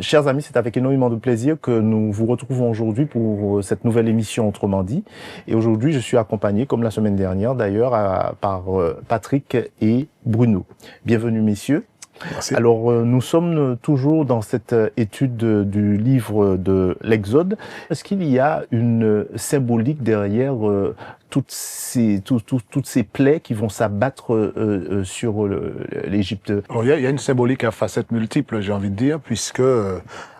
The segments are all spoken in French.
Chers amis, c'est avec énormément de plaisir que nous vous retrouvons aujourd'hui pour cette nouvelle émission Autrement dit. Et aujourd'hui, je suis accompagné, comme la semaine dernière d'ailleurs, par Patrick et Bruno. Bienvenue messieurs. Merci. Alors, nous sommes toujours dans cette étude du livre de l'Exode. Est-ce qu'il y a une symbolique derrière toutes ces plaies qui vont s'abattre sur l'Égypte? Alors, il y a une symbolique à facettes multiples, j'ai envie de dire, puisque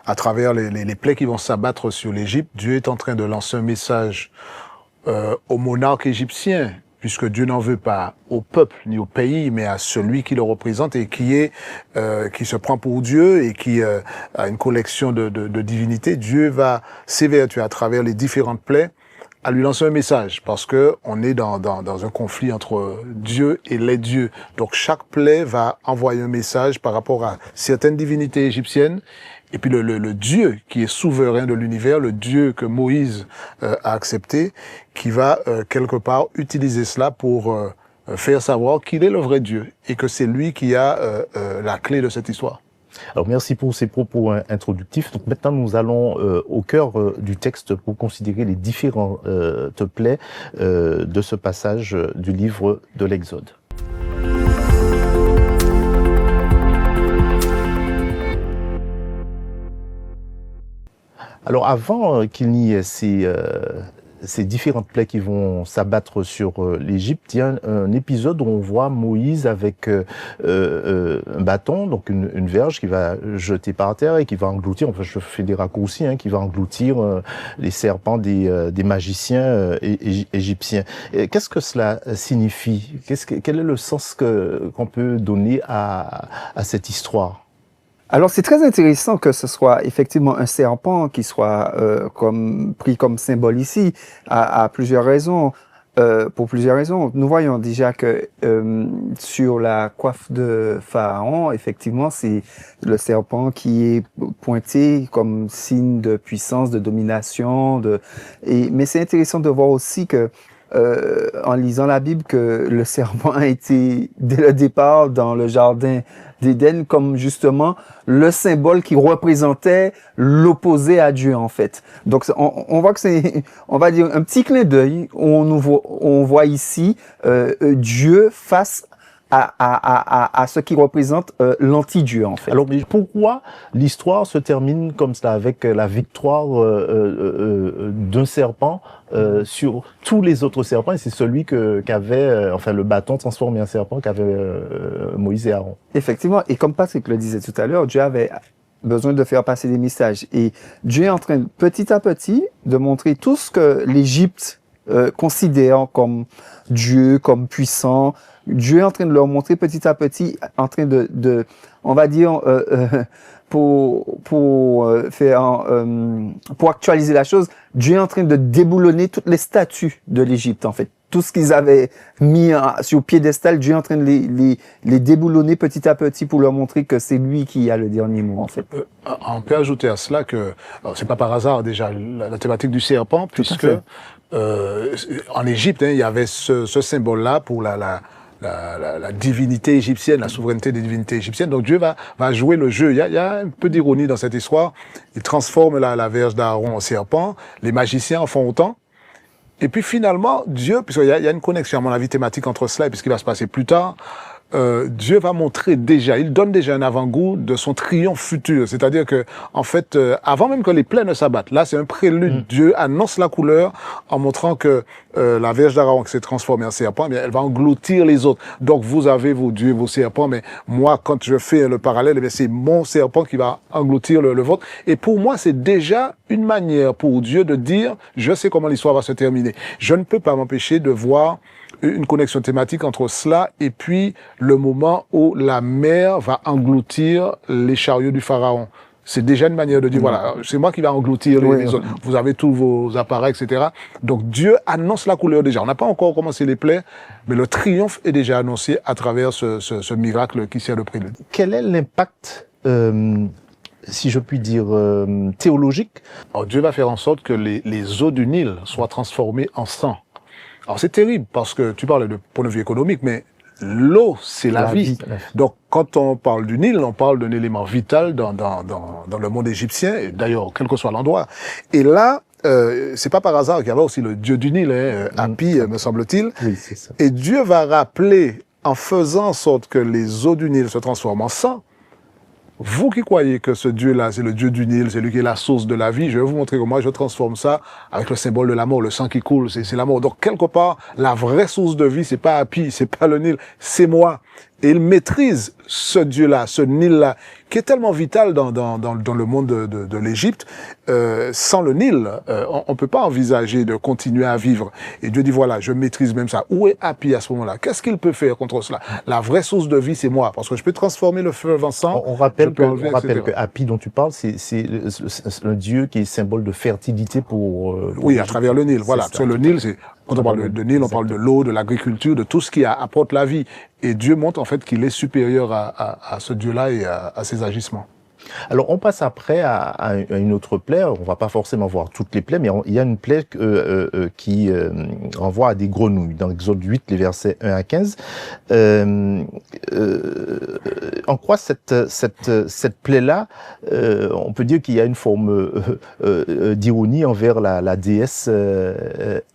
à travers les plaies qui vont s'abattre sur l'Égypte, Dieu est en train de lancer un message au monarque égyptien, puisque Dieu n'en veut pas au peuple ni au pays, mais à celui qui le représente et qui se prend pour Dieu et qui a une collection de divinités. Dieu va s'évertuer à travers les différentes plaies à lui lancer un message, parce que on est dans un conflit entre Dieu et les dieux. Donc chaque plaie va envoyer un message par rapport à certaines divinités égyptiennes. Et puis le Dieu qui est souverain de l'univers, le Dieu que Moïse a accepté, qui va quelque part utiliser cela pour faire savoir qu'il est le vrai Dieu et que c'est lui qui a la clé de cette histoire. Alors merci pour ces propos introductifs. Donc maintenant nous allons au cœur du texte pour considérer les différentes plaies de ce passage du livre de l'Exode. Alors avant qu'il n'y ait ces différentes plaies qui vont s'abattre sur l'Égypte, il y a un épisode où on voit Moïse avec un bâton, donc une verge qui va jeter par terre et qui va engloutir, enfin je fais des raccourcis, qui va engloutir les serpents des magiciens égyptiens. Qu'est-ce que cela signifie? Quel est le sens qu'on peut donner à cette histoire? Alors c'est très intéressant que ce soit effectivement un serpent qui soit pris comme symbole ici, à plusieurs raisons. Pour plusieurs raisons. Nous voyons déjà que sur la coiffe de Pharaon, effectivement, c'est le serpent qui est pointé comme signe de puissance, de domination. Mais c'est intéressant de voir aussi que en lisant la Bible, que le serpent a été dès le départ dans le jardin d'Éden comme justement le symbole qui représentait l'opposé à Dieu en fait. Donc on voit que c'est, on va dire, un petit clin d'œil où on voit ici Dieu face à ce qui représente l'anti-Dieu en fait. Alors mais pourquoi l'histoire se termine comme ça avec la victoire d'un serpent sur tous les autres serpents, et c'est celui qu'avait enfin le bâton transformé en serpent qu'avait Moïse et Aaron? Effectivement, et comme Patrick le disait tout à l'heure, Dieu avait besoin de faire passer des messages, et Dieu est en train petit à petit de montrer tout ce que l'Égypte considère comme Dieu, comme puissant. Dieu est en train de leur montrer petit à petit, en train on va dire, pour actualiser la chose, Dieu est en train de déboulonner toutes les statues de l'Égypte, en fait. Tout ce qu'ils avaient mis sur piédestal, Dieu est en train de les déboulonner petit à petit pour leur montrer que c'est lui qui a le dernier mot, en fait. On peut ajouter à cela que, c'est pas par hasard déjà, la thématique du serpent, puisque en Égypte, il y avait ce symbole-là pour la divinité égyptienne, la souveraineté des divinités égyptiennes. Donc Dieu va jouer le jeu. Il y a un peu d'ironie dans cette histoire. Il transforme la verge d'Aaron en serpent. Les magiciens en font autant. Et puis finalement, Dieu, puisqu'il y a une connexion à mon avis thématique entre cela et ce qui va se passer plus tard, Dieu va montrer déjà, il donne déjà un avant-goût de son triomphe futur. C'est-à-dire que, en fait, avant même que les plaies ne s'abattent, là c'est un prélude. Dieu annonce la couleur en montrant que la verge d'Aaron qui s'est transformée en serpent, eh bien, elle va engloutir les autres. Donc vous avez vos dieux, vos serpents, mais moi, quand je fais le parallèle, eh bien, c'est mon serpent qui va engloutir le vôtre. Et pour moi, c'est déjà une manière pour Dieu de dire, je sais comment l'histoire va se terminer. Je ne peux pas m'empêcher de voir une connexion thématique entre cela et puis le moment où la mer va engloutir les chariots du pharaon. C'est déjà une manière de dire, voilà, c'est moi qui va engloutir les autres. Vous avez tous vos appareils, etc. Donc Dieu annonce la couleur déjà. On n'a pas encore commencé les plaies, mais le triomphe est déjà annoncé à travers ce miracle qui sert de prélude. Quel est l'impact si je puis dire, théologique? Alors Dieu va faire en sorte que les eaux du Nil soient transformées en sang. Alors c'est terrible parce que tu parles de point de vue économique, mais l'eau, c'est la vie. vie. Donc, quand on parle du Nil, on parle d'un élément vital dans le monde égyptien, et d'ailleurs, quel que soit l'endroit. Et là, c'est pas par hasard qu'il y avait aussi le dieu du Nil, Hapi, me semble-t-il. Oui, c'est ça. Et Dieu va rappeler, en faisant en sorte que les eaux du Nil se transforment en sang. Vous qui croyez que ce Dieu-là, c'est le Dieu du Nil, c'est lui qui est la source de la vie, je vais vous montrer comment je transforme ça avec le symbole de la mort, le sang qui coule, c'est la mort. Donc, quelque part, la vraie source de vie, c'est pas Hapi, c'est pas le Nil, c'est moi. Et il maîtrise ce Dieu-là, ce Nil-là, qui est tellement vital dans le monde de l'Égypte. Sans le Nil, on peut pas envisager de continuer à vivre. Et Dieu dit, voilà, je maîtrise même ça. Où est Hapi à ce moment-là? Qu'est-ce qu'il peut faire contre cela? La vraie source de vie, c'est moi. Parce que je peux transformer le feu en sang. On rappelle que Hapi dont tu parles, c'est un dieu qui est symbole de fertilité pour oui, à travers le Nil. Voilà. Parce que le Nil, c'est, quand on parle de Nil, on parle de l'eau, de l'agriculture, de tout ce qui apporte la vie. Et Dieu montre en fait qu'il est supérieur à ce Dieu-là et à ses agissements. Alors, on passe après à une autre plaie. On va pas forcément voir toutes les plaies, mais il y a une plaie qui renvoie à des grenouilles. Dans Exode 8, les versets 1 à 15. En quoi cette plaie-là, on peut dire qu'il y a une forme d'ironie envers la déesse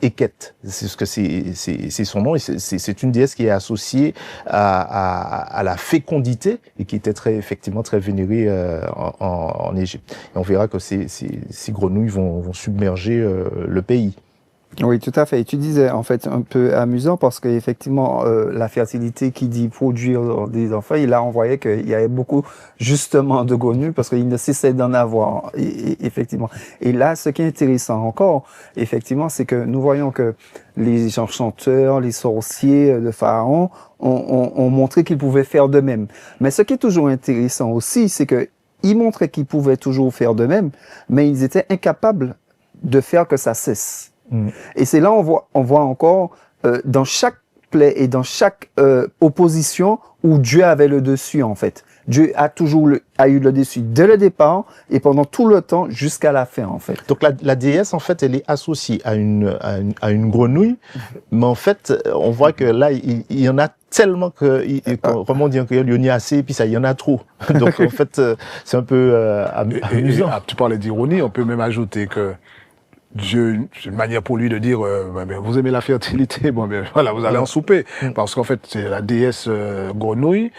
Eket. C'est ce que c'est son nom. Et c'est une déesse qui est associée à la fécondité et qui était effectivement très vénérée en Égypte. Et on verra que ces grenouilles vont submerger le pays. Oui, tout à fait. Et tu disais, en fait, un peu amusant parce qu'effectivement, la fertilité qui dit produire des enfants, il a envoyé qu'il y avait beaucoup, justement, de grenouilles parce qu'il ne cessait d'en avoir, effectivement. Et là, ce qui est intéressant encore, effectivement, c'est que nous voyons que les enchanteurs, les sorciers de Pharaon ont montré qu'ils pouvaient faire de même. Mais ce qui est toujours intéressant aussi, c'est que ils montraient qu'ils pouvaient toujours faire de même, mais ils étaient incapables de faire que ça cesse. Et c'est là on voit encore dans chaque plaie et dans chaque opposition où Dieu avait le dessus en fait. Dieu a toujours eu le dessus dès le départ et pendant tout le temps jusqu'à la fin en fait. Donc la déesse en fait elle est associée à une grenouille, mais en fait on voit que là il y en a tellement que comment on dit en créole, il y en a assez et puis ça il y en a trop. Donc en fait c'est un peu amusant. Tu parlais d'ironie, on peut même ajouter que Dieu, c'est une manière pour lui de dire, vous aimez la fertilité, bon, ben voilà, vous allez en souper. Parce qu'en fait, c'est la déesse grenouille.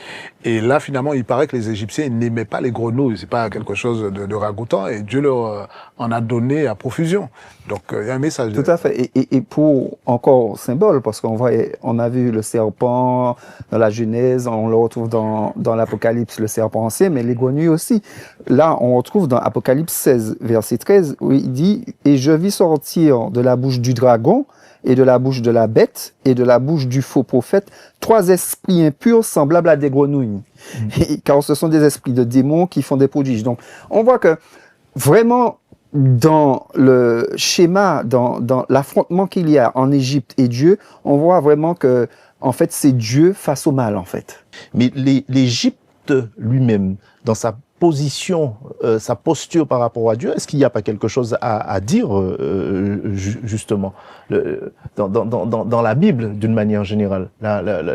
Et là, finalement, il paraît que les Égyptiens n'aimaient pas les grenouilles. C'est pas quelque chose de ragoûtant. Et Dieu leur en a donné à profusion. Donc, il y a un message. Tout à fait. Et pour encore symbole, parce on a vu le serpent dans la Genèse, on le retrouve dans l'Apocalypse, le serpent ancien, mais les grenouilles aussi. Là, on retrouve dans Apocalypse 16, verset 13, où il dit, et je vis sortir de la bouche du dragon et de la bouche de la bête et de la bouche du faux prophète 3 esprits impurs semblables à des grenouilles. Car ce sont des esprits de démons qui font des prodiges. Donc, on voit que vraiment, dans le schéma, dans l'affrontement qu'il y a en Égypte et Dieu, on voit vraiment que, en fait, c'est Dieu face au mal, en fait. Mais l'Égypte lui-même, dans sa position, sa posture par rapport à Dieu, est-ce qu'il n'y a pas quelque chose à dire justement dans la Bible d'une manière générale,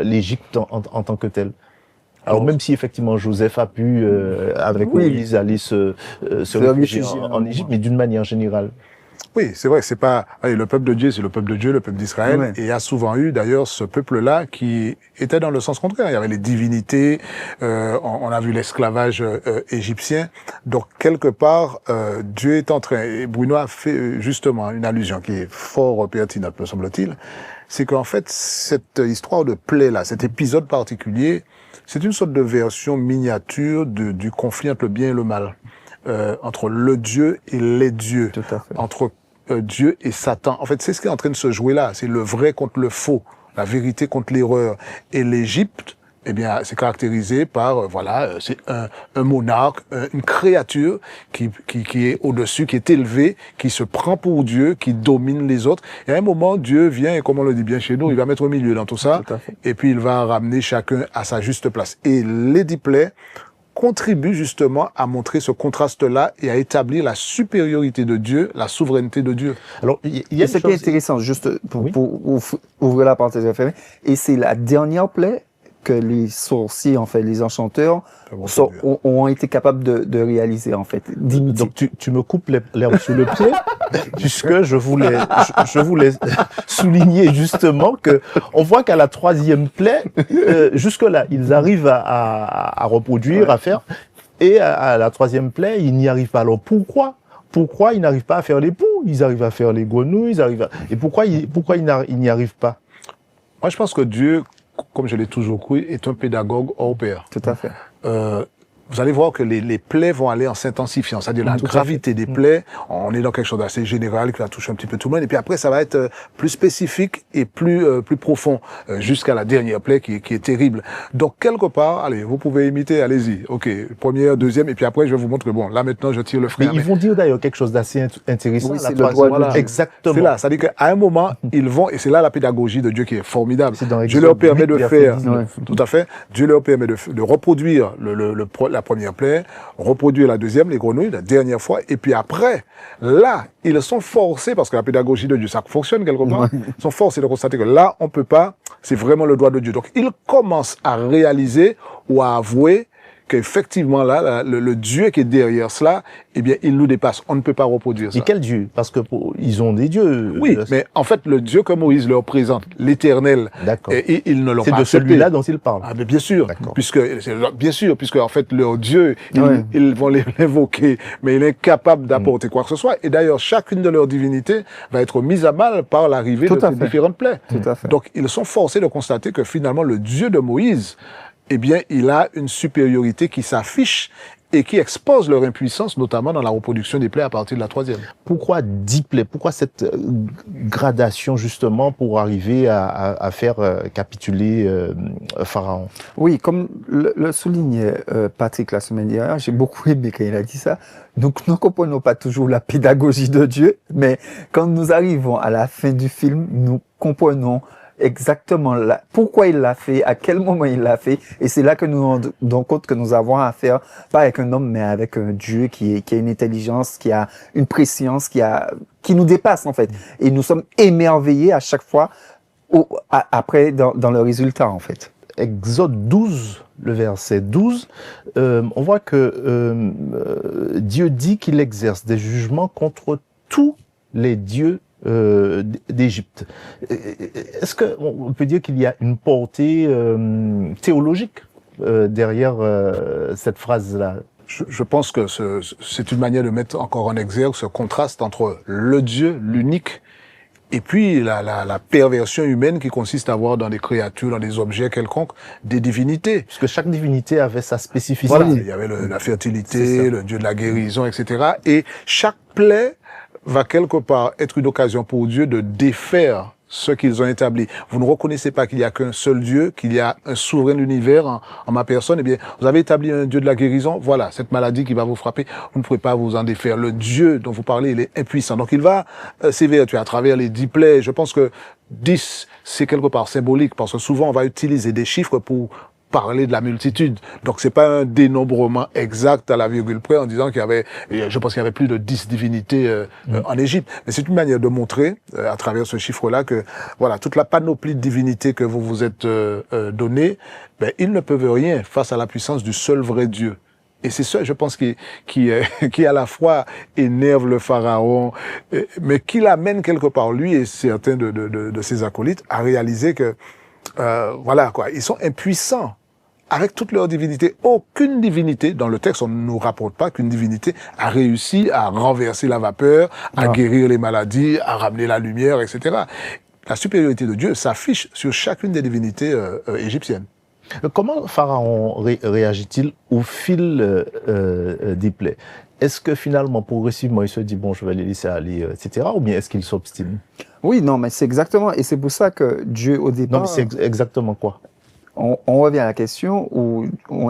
l'Égypte en tant que telle? Alors même si effectivement Joseph a pu avec Moïse aller se réfugier en Égypte, mais d'une manière générale. Oui, c'est vrai, c'est pas, le peuple de Dieu, c'est le peuple de Dieu, le peuple d'Israël, ouais. Et il y a souvent eu, d'ailleurs, ce peuple-là qui était dans le sens contraire. Il y avait les divinités, on a vu l'esclavage égyptien. Donc, quelque part, Dieu est en train, et Bruno a fait justement une allusion qui est fort pertinente, me semble-t-il, c'est qu'en fait, cette histoire de plaie-là, cet épisode particulier, c'est une sorte de version miniature du conflit entre le bien et le mal. Entre le Dieu et les dieux, entre Dieu et Satan. En fait, c'est ce qui est en train de se jouer là. C'est le vrai contre le faux, la vérité contre l'erreur. Et l'Égypte, eh bien, c'est caractérisé par, c'est un monarque, une créature qui est au-dessus, qui est élevée, qui se prend pour Dieu, qui domine les autres. Et à un moment, Dieu vient, et comme on le dit bien chez nous, il va mettre au milieu dans tout ça, et puis il va ramener chacun à sa juste place. Et les 10 plaies contribue justement à montrer ce contraste-là et à établir la supériorité de Dieu, la souveraineté de Dieu. Alors, il y a ce qui est intéressant, juste pour ouvrir la parenthèse refermée, et c'est la dernière plaie que les sorciers, en fait, les enchanteurs, ont été capables de réaliser, en fait, d'imiter. Donc tu me coupes l'herbe sous le pied, puisque je voulais souligner justement que on voit qu'à la 3e plaie, jusque-là, ils arrivent à reproduire, à faire, et à la 3e plaie, ils n'y arrivent pas. Alors pourquoi ils n'arrivent pas à faire les poux? Ils arrivent à faire les grenouilles, et pourquoi ils n'y arrivent pas? Moi, je pense que Dieu, comme je l'ai toujours cru, est un pédagogue hors pair. Tout à fait. Vous allez voir que les plaies vont aller en s'intensifiant, c'est-à-dire la gravité des plaies, on est dans quelque chose d'assez général qui va toucher un petit peu tout le monde, et puis après ça va être plus spécifique et plus profond, jusqu'à la dernière plaie qui est terrible. Donc quelque part, allez, vous pouvez imiter, allez-y, ok, première, deuxième, et puis après je vais vous montrer, bon, là maintenant je tire le frein. Mais ils vont dire d'ailleurs quelque chose d'assez intéressant. Oui, c'est le droit de Dieu. Exactement. C'est là, c'est-à-dire qu'à un moment, ils vont, et c'est là la pédagogie de Dieu qui est formidable. Dieu Dieu leur permet de faire, tout à fait, Dieu leur permet de reproduire la première plaie, reproduire la deuxième, les grenouilles, la dernière fois, et puis après, là, ils sont forcés, parce que la pédagogie de Dieu, ça fonctionne quelque part, ils sont forcés de constater que là, on peut pas, c'est vraiment le droit de Dieu. Donc, ils commencent à réaliser ou à avouer qu'effectivement, là, le Dieu qui est derrière cela, eh bien, il nous dépasse. On ne peut pas reproduire ça. Et quel Dieu? Parce que ils ont des dieux. Oui, mais en fait, le Dieu que Moïse leur présente, l'Éternel, et ils ne l'ont pas c'est de accepté. celui-là dont il parle. Ah, mais bien sûr, puisque en fait, leur Dieu, ils vont l'invoquer, mais il est incapable d'apporter quoi que ce soit. Et d'ailleurs, chacune de leurs divinités va être mise à mal par l'arrivée de ces différentes plaies. Tout à fait. Donc, ils sont forcés de constater que finalement, le Dieu de Moïse, eh bien, il a une supériorité qui s'affiche et qui expose leur impuissance, notamment dans la reproduction des plaies à partir de la 3e. Pourquoi 10 plaies? Pourquoi cette gradation, justement, pour arriver à faire capituler Pharaon? Oui, comme le soulignait Patrick la semaine dernière, j'ai beaucoup aimé quand il a dit ça. Donc, nous ne comprenons pas toujours la pédagogie de Dieu, mais quand nous arrivons à la fin du film, nous comprenons exactement pourquoi il l'a fait, à quel moment il l'a fait, et c'est là que nous nous rendons compte que nous avons affaire, pas avec un homme, mais avec un Dieu qui a une intelligence, qui a une préscience, qui nous dépasse, en fait. Et nous sommes émerveillés à chaque fois, après, dans le résultat, en fait. Exode 12, le verset 12, on voit que Dieu dit qu'il exerce des jugements contre tous les dieux d'Égypte. Est-ce qu'on peut dire qu'il y a une portée théologique derrière cette phrase-là? Je pense que c'est une manière de mettre encore en exergue ce contraste entre le Dieu, l'unique, et puis la perversion humaine qui consiste à voir dans des créatures, dans des objets quelconques, des divinités. Puisque chaque divinité avait sa spécificité. Voilà, il y avait la fertilité, le Dieu de la guérison, etc. Et chaque plaie va quelque part être une occasion pour Dieu de défaire ce qu'ils ont établi. Vous ne reconnaissez pas qu'il n'y a qu'un seul Dieu, qu'il y a un souverain de l'univers en ma personne. Eh bien, vous avez établi un Dieu de la guérison. Voilà, cette maladie qui va vous frapper, vous ne pouvez pas vous en défaire. Le Dieu dont vous parlez, il est impuissant. Donc, il va s'évertuer à travers les 10 plaies. Je pense que 10, c'est quelque part symbolique, parce que souvent, on va utiliser des chiffres pour parler de la multitude. Donc, c'est pas un dénombrement exact à la virgule près en disant qu'il y avait, je pense qu'il y avait plus de 10 divinités en Égypte. Mais c'est une manière de montrer, à travers ce chiffre-là, que, voilà, toute la panoplie de divinités que vous vous êtes donné, ben, ils ne peuvent rien face à la puissance du seul vrai Dieu. Et c'est ça, je pense, qui à la fois énerve le pharaon, mais qui l'amène quelque part, lui et certains de ses acolytes, à réaliser que, voilà, quoi, ils sont impuissants. Avec toute leur divinité, aucune divinité, dans le texte, on ne nous rapporte pas qu'une divinité a réussi à renverser la vapeur, à guérir les maladies, à ramener la lumière, etc. La supériorité de Dieu s'affiche sur chacune des divinités égyptiennes. Comment Pharaon réagit-il au fil des plaies? Est-ce que finalement, progressivement, il se dit, bon, je vais les laisser aller, etc., ou bien est-ce qu'il s'obstine? Oui, non, mais c'est exactement, et c'est pour ça que Dieu, au départ... Non, mais c'est exactement quoi? On revient à la question où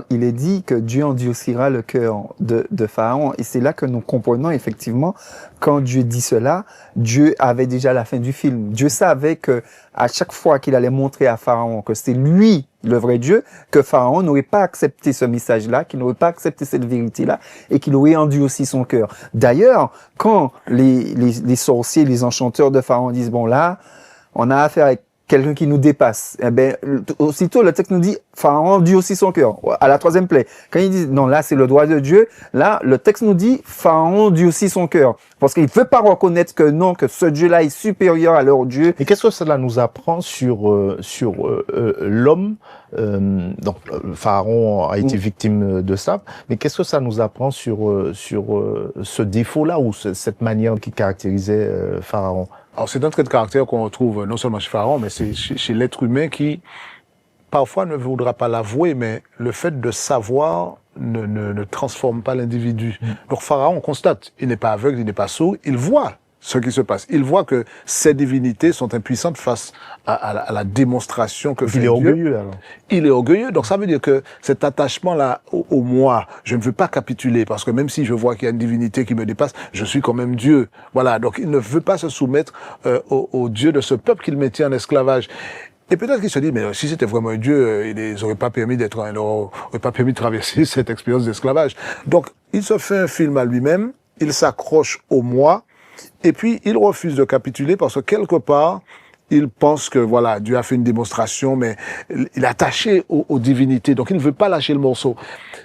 il est dit que Dieu endurcira le cœur de Pharaon. Et c'est là que nous comprenons effectivement, quand Dieu dit cela, Dieu avait déjà la fin du film. Dieu savait que à chaque fois qu'il allait montrer à Pharaon que c'est lui le vrai Dieu, que Pharaon n'aurait pas accepté ce message-là, qu'il n'aurait pas accepté cette vérité-là, et qu'il aurait endurci son cœur. D'ailleurs, quand les sorciers, les enchanteurs de Pharaon disent, bon là, on a affaire avec quelqu'un qui nous dépasse. Eh ben, aussitôt, le texte nous dit, Pharaon durcit son cœur. À la troisième plaie. Quand il dit, non, là, c'est le droit de Dieu. Là, le texte nous dit, Pharaon durcit son cœur. Parce qu'il ne veut pas reconnaître que non, que ce Dieu-là est supérieur à leur Dieu. Et qu'est-ce que cela nous apprend sur l'homme? Donc, Pharaon a été victime de ça. Mais qu'est-ce que ça nous apprend sur ce défaut-là ou cette manière qui caractérisait Pharaon? Alors, c'est un trait de caractère qu'on retrouve non seulement chez Pharaon, mais c'est chez l'être humain qui, parfois, ne voudra pas l'avouer, mais le fait de savoir ne transforme pas l'individu. Donc, Pharaon, on constate, il n'est pas aveugle, il n'est pas sourd, il voit ce qui se passe. Il voit que ces divinités sont impuissantes face à la démonstration que fait Dieu. Il est orgueilleux, alors. Il est orgueilleux, donc ça veut dire que cet attachement-là au moi, je ne veux pas capituler, parce que même si je vois qu'il y a une divinité qui me dépasse, je suis quand même Dieu. Voilà, donc il ne veut pas se soumettre au Dieu de ce peuple qu'il mettait en esclavage. Et peut-être qu'il se dit, mais si c'était vraiment un Dieu, il les aurait pas permis il aurait pas permis de traverser cette expérience d'esclavage. Donc, il se fait un film à lui-même, il s'accroche au moi, et puis il refuse de capituler parce que quelque part, il pense que voilà, Dieu a fait une démonstration, mais il est attaché aux divinités, donc il ne veut pas lâcher le morceau.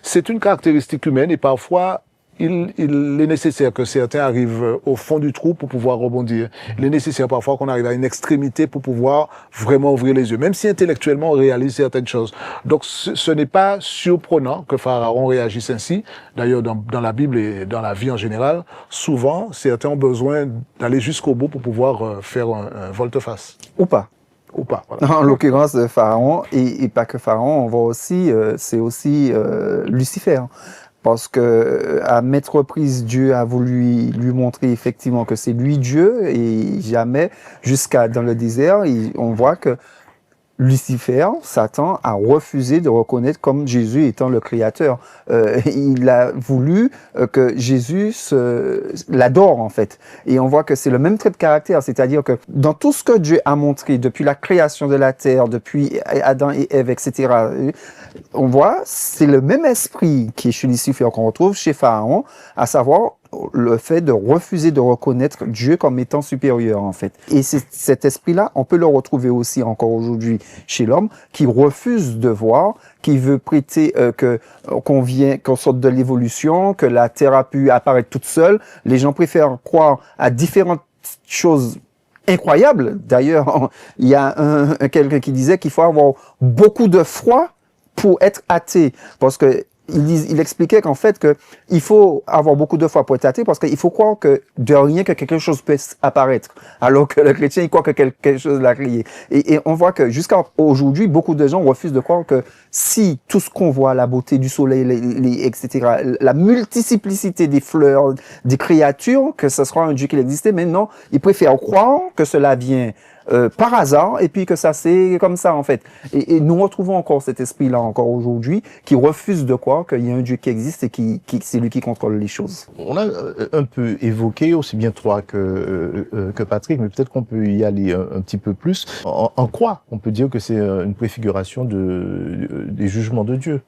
C'est une caractéristique humaine et parfois, il est nécessaire que certains arrivent au fond du trou pour pouvoir rebondir. Il est nécessaire parfois qu'on arrive à une extrémité pour pouvoir vraiment ouvrir les yeux, même si intellectuellement on réalise certaines choses. Donc ce n'est pas surprenant que Pharaon réagisse ainsi. D'ailleurs, dans la Bible et dans la vie en général, souvent, certains ont besoin d'aller jusqu'au bout pour pouvoir faire un volte-face. Ou pas. Ou pas, voilà. En l'occurrence de Pharaon, et pas que Pharaon, on voit aussi, c'est aussi Lucifer. Parce que à maintes reprises, Dieu a voulu lui montrer effectivement que c'est lui Dieu et jamais, jusqu'à dans le désert, on voit que Lucifer, Satan, a refusé de reconnaître comme Jésus étant le Créateur. Il a voulu que Jésus l'adore en fait. Et on voit que c'est le même trait de caractère, c'est-à-dire que dans tout ce que Dieu a montré depuis la création de la terre, depuis Adam et Ève, etc., on voit c'est le même esprit qui est chez Lucifer qu'on retrouve chez Pharaon, à savoir le fait de refuser de reconnaître Dieu comme étant supérieur, en fait. Et cet esprit-là, on peut le retrouver aussi encore aujourd'hui chez l'homme, qui refuse de voir, qui veut prêter qu'on sorte de l'évolution, que la Terre a pu apparaître toute seule. Les gens préfèrent croire à différentes choses incroyables. D'ailleurs, il y a quelqu'un qui disait qu'il faut avoir beaucoup de foi pour être athée, parce que il expliquait qu'en fait que il faut avoir beaucoup de foi pour être athée parce qu'il faut croire que de rien que quelque chose peut apparaître, alors que le chrétien il croit que quelque chose l'a créé. Et on voit que jusqu'à aujourd'hui, beaucoup de gens refusent de croire que si tout ce qu'on voit, la beauté du soleil, etc., la multiplicité des fleurs, des créatures, que ce soit un Dieu qui existait, mais non, ils préfèrent croire que cela vient par hasard, et puis que ça c'est comme ça en fait. Et nous retrouvons encore cet esprit-là encore aujourd'hui, qui refuse de croire qu'il y a un Dieu qui existe et qui c'est lui qui contrôle les choses. On a un peu évoqué, aussi bien toi que Patrick, mais peut-être qu'on peut y aller un petit peu plus. En quoi on peut dire que c'est une préfiguration des jugements de Dieu?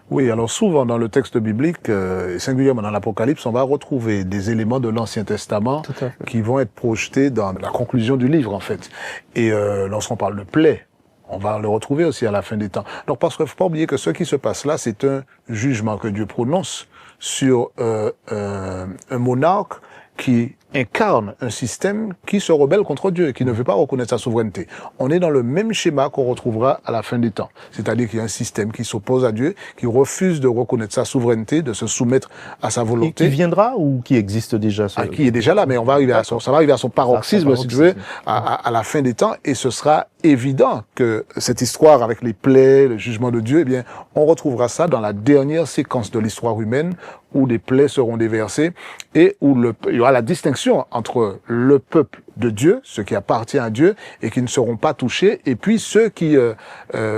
Oui, alors souvent dans le texte biblique, et singulièrement dans l'Apocalypse, on va retrouver des éléments de l'Ancien Testament qui vont être projetés dans la conclusion du livre, en fait. Et lorsqu'on parle de plaie, on va le retrouver aussi à la fin des temps. Donc parce qu'il ne faut pas oublier que ce qui se passe là, c'est un jugement que Dieu prononce sur un monarque qui incarne un système qui se rebelle contre Dieu et qui ne veut pas reconnaître sa souveraineté. On est dans le même schéma qu'on retrouvera à la fin des temps. C'est-à-dire qu'il y a un système qui s'oppose à Dieu, qui refuse de reconnaître sa souveraineté, de se soumettre à sa volonté. Et qui viendra ou qui existe déjà? Qui est déjà là, mais on va arriver ça va arriver à son paroxysme, si tu veux, à la fin des temps, et ce sera évident que cette histoire avec les plaies, le jugement de Dieu, eh bien, on retrouvera ça dans la dernière séquence de l'histoire humaine, où les plaies seront déversées et où il y aura la distinction entre le peuple de Dieu, ceux qui appartiennent à Dieu et qui ne seront pas touchés, et puis ceux qui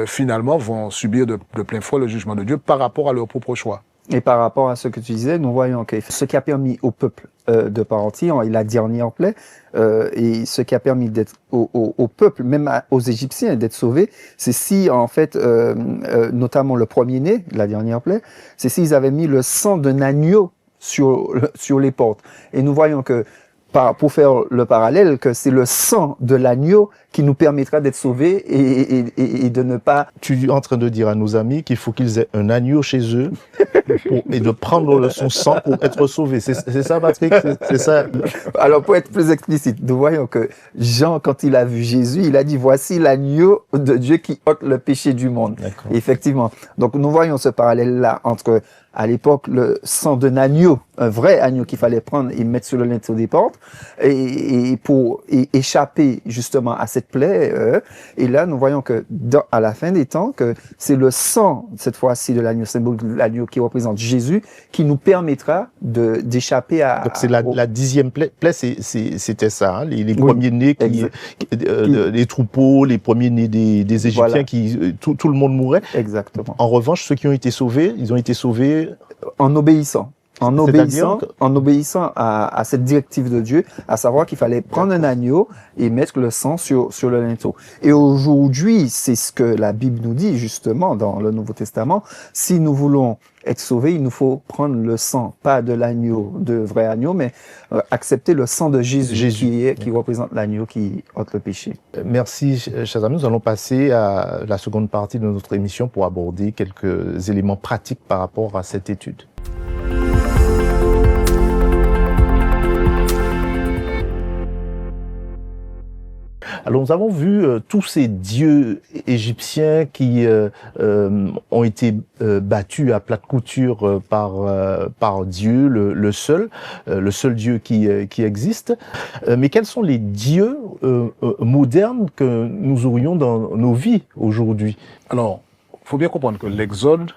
finalement vont subir de plein fouet le jugement de Dieu par rapport à leur propre choix. Et par rapport à ce que tu disais, nous voyons que ce qui a permis au peuple de partir, et la dernière plaie, et ce qui a permis d'être au peuple, même aux Égyptiens, d'être sauvés, c'est si, en fait, notamment le premier-né, la dernière plaie, c'est s'ils avaient mis le sang d'un agneau sur les portes. Et nous voyons que pour faire le parallèle, que c'est le sang de l'agneau qui nous permettra d'être sauvés et de ne pas... Tu es en train de dire à nos amis qu'il faut qu'ils aient un agneau chez eux et de prendre son sang pour être sauvés. C'est ça, Patrick? C'est ça? Alors, pour être plus explicite, nous voyons que Jean, quand il a vu Jésus, il a dit, voici l'agneau de Dieu qui ôte le péché du monde. Effectivement. Donc, nous voyons ce parallèle-là entre, à l'époque, le sang d'un agneau, un vrai agneau qu'il fallait prendre et mettre sur le linteau des portes, et pour échapper justement à cette plaie. Et là, nous voyons que à la fin des temps, que c'est le sang, cette fois-ci, de l'agneau, symbole de l'agneau qui représente Jésus, qui nous permettra d'échapper à... Donc, c'est la 10e plaie, c'était ça, hein, les premiers-nés, les troupeaux, les premiers-nés des Égyptiens, voilà. Tout le monde mourait. Exactement. En revanche, ceux qui ont été sauvés, ils ont été sauvés... En obéissant. En obéissant à cette directive de Dieu, à savoir qu'il fallait prendre un agneau et mettre le sang sur le linteau. Et aujourd'hui, c'est ce que la Bible nous dit justement dans le Nouveau Testament. Si nous voulons être sauvés, il nous faut prendre le sang, pas de l'agneau, de vrai agneau, mais accepter le sang de Jésus. Qui représente l'agneau qui ôte le péché. Merci, chers amis. Nous allons passer à la seconde partie de notre émission pour aborder quelques éléments pratiques par rapport à cette étude. Alors, nous avons vu tous ces dieux égyptiens qui ont été battus à plate couture par Dieu, le seul Dieu qui existe. Mais quels sont les dieux modernes que nous aurions dans nos vies aujourd'hui? Alors, il faut bien comprendre que l'Exode,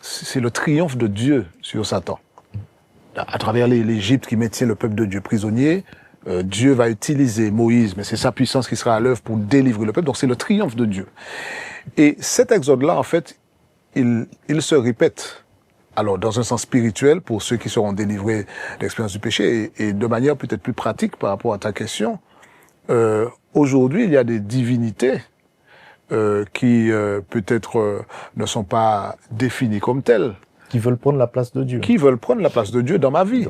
c'est le triomphe de Dieu sur Satan. À travers l'Égypte qui maintient le peuple de Dieu prisonnier, Dieu va utiliser Moïse, mais c'est sa puissance qui sera à l'œuvre pour délivrer le peuple. Donc c'est le triomphe de Dieu. Et cet exode-là, en fait, il se répète. Alors, dans un sens spirituel, pour ceux qui seront délivrés de l'expérience du péché, et de manière peut-être plus pratique par rapport à ta question, aujourd'hui, il y a des divinités qui peut-être ne sont pas définies comme telles. Qui veulent prendre la place de Dieu. Qui veulent prendre la place de Dieu dans ma vie.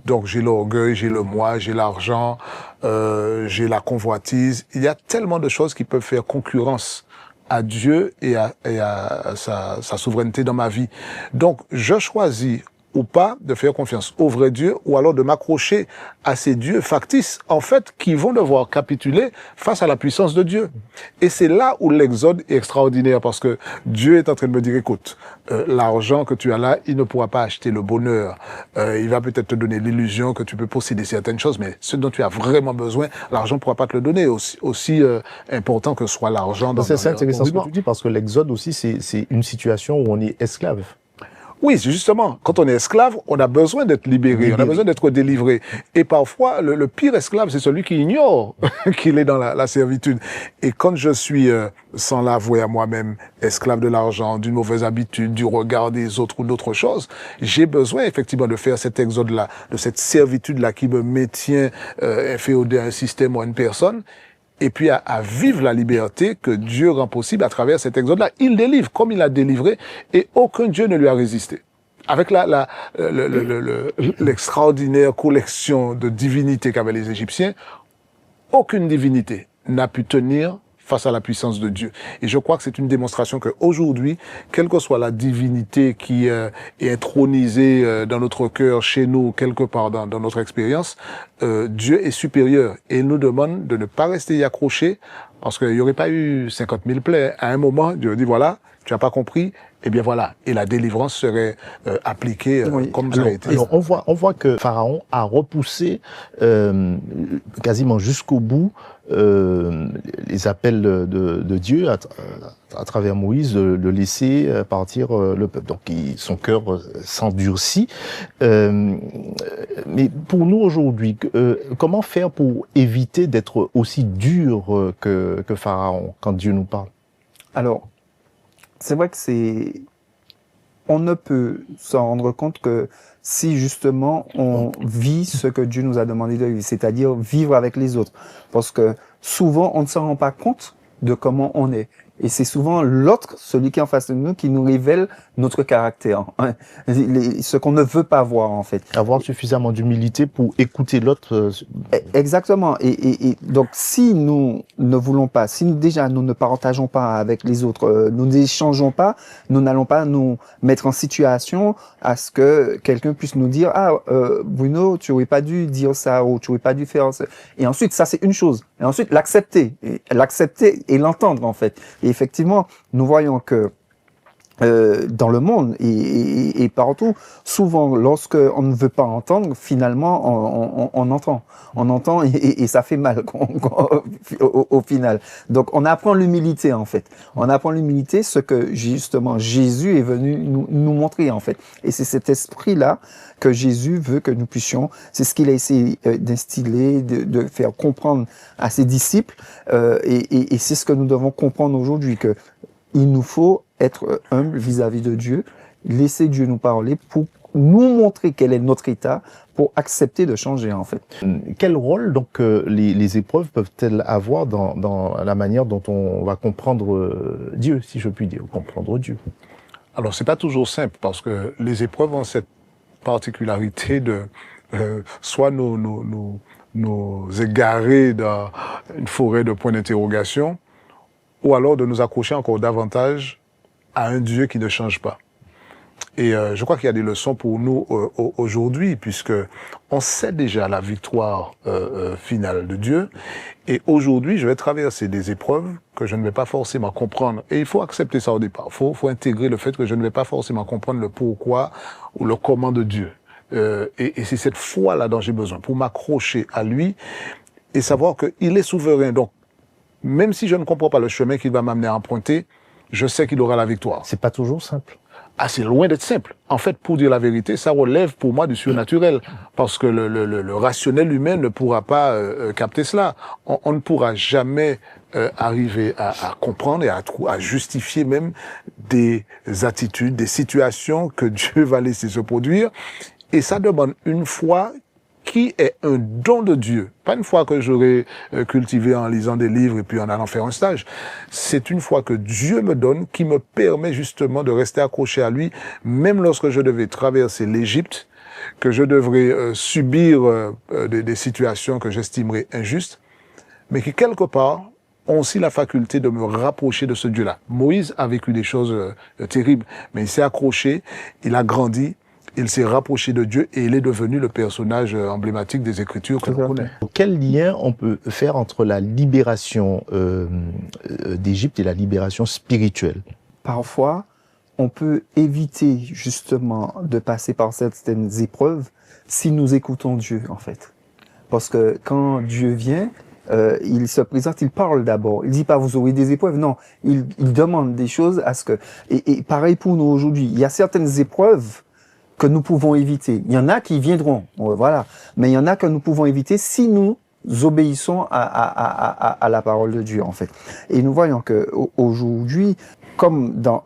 Donc j'ai l'orgueil, j'ai le moi, j'ai l'argent, j'ai la convoitise. Il y a tellement de choses qui peuvent faire concurrence à Dieu et à sa souveraineté dans ma vie. Donc je choisis ou pas de faire confiance au vrai Dieu ou alors de m'accrocher à ces dieux factices, en fait, qui vont devoir capituler face à la puissance de Dieu. Et c'est là où l'exode est extraordinaire parce que Dieu est en train de me dire, écoute, l'argent que tu as là, il ne pourra pas acheter le bonheur. Il va peut-être te donner l'illusion que tu peux posséder certaines choses, mais ce dont tu as vraiment besoin, l'argent ne pourra pas te le donner, aussi important que soit l'argent. C'est intéressant ce que tu dis parce que l'exode aussi, c'est une situation où on est esclave. Oui, justement, quand on est esclave, on a besoin d'être libéré, on a besoin d'être délivré. Et parfois, le pire esclave, c'est celui qui ignore qu'il est dans la servitude. Et quand je suis, sans l'avouer à moi-même, esclave de l'argent, d'une mauvaise habitude, du regard des autres ou d'autres choses, j'ai besoin effectivement de faire cet exode-là, de cette servitude-là qui me maintient inféodé à un système ou à une personne. Et puis à vivre la liberté que Dieu rend possible à travers cet exode-là. Il délivre comme il a délivré et aucun Dieu ne lui a résisté. Avec l'extraordinaire collection de divinités qu'avaient les Égyptiens, aucune divinité n'a pu tenir face à la puissance de Dieu. Et je crois que c'est une démonstration qu'aujourd'hui, quelle que soit la divinité qui est intronisée dans notre cœur, chez nous, quelque part dans notre expérience, Dieu est supérieur. Et il nous demande de ne pas rester y accroché, parce qu'il n'y aurait pas eu 50 000 plaies. À un moment, Dieu dit, voilà, tu n'as pas compris, eh bien voilà. Et la délivrance serait appliquée comme ça a été. Alors, on voit que Pharaon a repoussé quasiment jusqu'au bout les appels de Dieu à travers Moïse de laisser partir le peuple. Donc son cœur s'endurcit. Mais pour nous aujourd'hui, comment faire pour éviter d'être aussi dur que Pharaon quand Dieu nous parle? Alors, c'est vrai que on ne peut s'en rendre compte que si justement on vit ce que Dieu nous a demandé de vivre, c'est-à-dire vivre avec les autres. Parce que souvent, on ne se rend pas compte de comment on est. Et c'est souvent l'autre, celui qui est en face de nous, qui nous révèle notre caractère, hein. Ce qu'on ne veut pas voir, en fait. Avoir suffisamment d'humilité pour écouter l'autre. Exactement. Et donc, si nous ne voulons pas, si nous, déjà nous ne partageons pas avec les autres, nous n'échangeons pas, nous n'allons pas nous mettre en situation à ce que quelqu'un puisse nous dire, Bruno, tu aurais pas dû dire ça, ou tu aurais pas dû faire ça. Et ensuite, ça c'est une chose. Et ensuite, l'accepter et l'entendre, en fait. Et effectivement, nous voyons que dans le monde et partout, souvent, lorsque on ne veut pas entendre, finalement, on entend et ça fait mal au final. Donc, on apprend l'humilité, en fait. On apprend l'humilité, ce que justement Jésus est venu nous montrer, en fait. Et c'est cet esprit-là que Jésus veut que nous puissions. C'est ce qu'il a essayé d'instiller, de faire comprendre à ses disciples, et c'est ce que nous devons comprendre aujourd'hui, que il nous faut être humble vis-à-vis de Dieu, laisser Dieu nous parler pour nous montrer quel est notre état, pour accepter de changer, en fait. Quel rôle donc les épreuves peuvent-elles avoir dans la manière dont on va comprendre Dieu, si je puis dire, comprendre Dieu? Alors c'est pas toujours simple, parce que les épreuves ont cette particularité de soit nous égarer dans une forêt de points d'interrogation, ou alors de nous accrocher encore davantage à un Dieu qui ne change pas. Et je crois qu'il y a des leçons pour nous aujourd'hui, puisque on sait déjà la victoire finale de Dieu. Et aujourd'hui, je vais traverser des épreuves que je ne vais pas forcément comprendre. Et il faut accepter ça au départ. Faut intégrer le fait que je ne vais pas forcément comprendre le pourquoi ou le comment de Dieu. Et c'est cette foi-là dont j'ai besoin, pour m'accrocher à lui et savoir qu'il est souverain. Donc, même si je ne comprends pas le chemin qu'il va m'amener à emprunter, je sais qu'il aura la victoire. C'est pas toujours simple. Ah, c'est loin d'être simple. En fait, pour dire la vérité, ça relève pour moi du surnaturel. Parce que le rationnel humain ne pourra pas capter cela. On ne pourra jamais arriver à comprendre et à justifier même des attitudes, des situations que Dieu va laisser se produire. Et ça demande une foi qui est un don de Dieu. Pas une foi que j'aurais cultivée en lisant des livres et puis en allant faire un stage. C'est une foi que Dieu me donne, qui me permet justement de rester accroché à lui, même lorsque je devais traverser l'Égypte, que je devrais subir des situations que j'estimerais injustes, mais qui quelque part ont aussi la faculté de me rapprocher de ce Dieu-là. Moïse a vécu des choses terribles, mais il s'est accroché, il a grandi, il s'est rapproché de Dieu et il est devenu le personnage emblématique des Écritures que l'on connaît. Quel lien on peut faire entre la libération d'Égypte et la libération spirituelle? Parfois, on peut éviter justement de passer par certaines épreuves si nous écoutons Dieu, en fait. Parce que quand Dieu vient, il se présente, il parle d'abord. Il dit pas vous aurez des épreuves, non. Il demande des choses à ce que... Et pareil pour nous aujourd'hui. Il y a certaines épreuves que nous pouvons éviter. Il y en a qui viendront, voilà. Mais il y en a que nous pouvons éviter si nous obéissons à la parole de Dieu, en fait. Et nous voyons que aujourd'hui, comme dans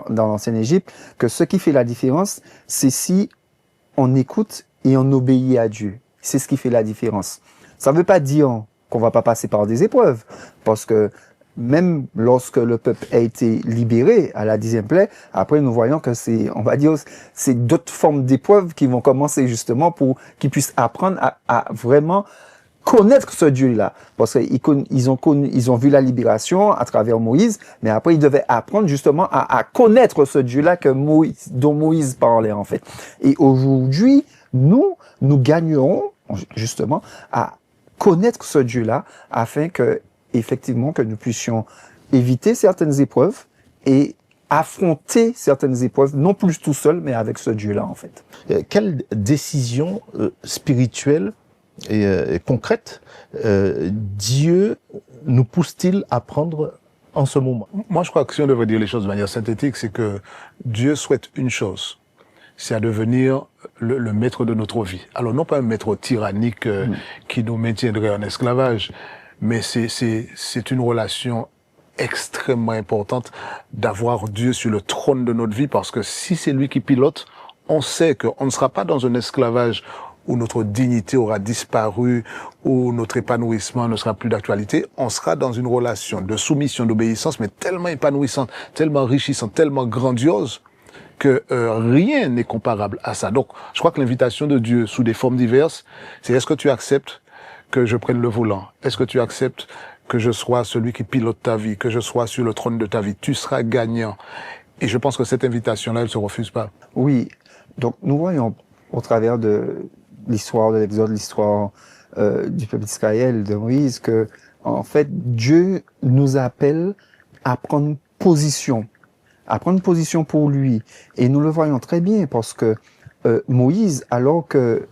l'ancienne Égypte, que ce qui fait la différence, c'est si on écoute et on obéit à Dieu. C'est ce qui fait la différence. Ça ne veut pas dire qu'on va pas passer par des épreuves, parce que même lorsque le peuple a été libéré à la 10e plaie, après nous voyons que c'est, on va dire, c'est d'autres formes d'épreuves qui vont commencer justement pour qu'ils puissent apprendre à vraiment connaître ce Dieu-là. Parce qu'ils ont vu la libération à travers Moïse, mais après ils devaient apprendre justement à connaître ce Dieu-là dont Moïse parlait, en fait. Et aujourd'hui, nous gagnerons justement à connaître ce Dieu-là afin que effectivement, que nous puissions éviter certaines épreuves et affronter certaines épreuves, non plus tout seul, mais avec ce Dieu-là, en fait. Quelle décision spirituelle et concrète Dieu nous pousse-t-il à prendre en ce moment? Moi, je crois que si on devrait dire les choses de manière synthétique, c'est que Dieu souhaite une chose, c'est à devenir le maître de notre vie. Alors, non pas un maître tyrannique qui nous maintiendrait en esclavage, mais c'est une relation extrêmement importante d'avoir Dieu sur le trône de notre vie, parce que si c'est lui qui pilote, on sait qu'on ne sera pas dans un esclavage où notre dignité aura disparu, où notre épanouissement ne sera plus d'actualité, on sera dans une relation de soumission, d'obéissance, mais tellement épanouissante, tellement enrichissante, tellement grandiose, que rien n'est comparable à ça. Donc, je crois que l'invitation de Dieu, sous des formes diverses, c'est est-ce que tu acceptes que je prenne le volant? Est-ce que tu acceptes que je sois celui qui pilote ta vie, que je sois sur le trône de ta vie? Tu seras gagnant. Et je pense que cette invitation-là, elle ne se refuse pas. Oui, donc nous voyons au travers de l'histoire de l'Exode, l'histoire du peuple d'Israël, de Moïse, que en fait Dieu nous appelle à prendre position pour lui. Et nous le voyons très bien parce que Moïse, alors que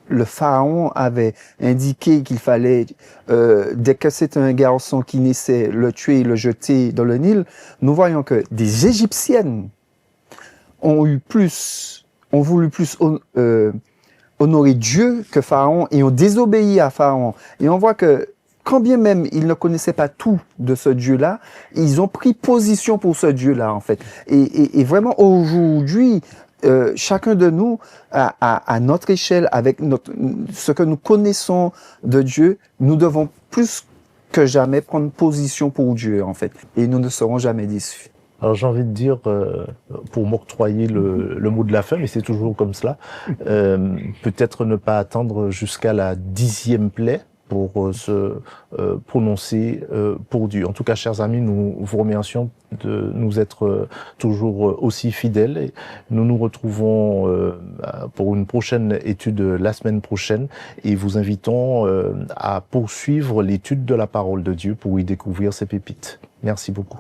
le pharaon avait indiqué qu'il fallait, dès que c'est un garçon qui naissait, le tuer et le jeter dans le Nil, nous voyons que des Égyptiennes ont voulu plus honorer Dieu que Pharaon et ont désobéi à Pharaon. Et on voit que quand bien même ils ne connaissaient pas tout de ce Dieu-là, ils ont pris position pour ce Dieu-là, en fait. Et vraiment, aujourd'hui, chacun de nous, à notre échelle, avec ce que nous connaissons de Dieu, nous devons plus que jamais prendre position pour Dieu, en fait. Et nous ne serons jamais déçus. Alors j'ai envie de dire, pour m'octroyer le mot de la fin, mais c'est toujours comme cela, peut-être ne pas attendre jusqu'à la 10e plaie pour se prononcer pour Dieu. En tout cas, chers amis, nous vous remercions de nous être toujours aussi fidèles. Et nous nous retrouvons pour une prochaine étude la semaine prochaine et vous invitons à poursuivre l'étude de la parole de Dieu pour y découvrir ces pépites. Merci beaucoup.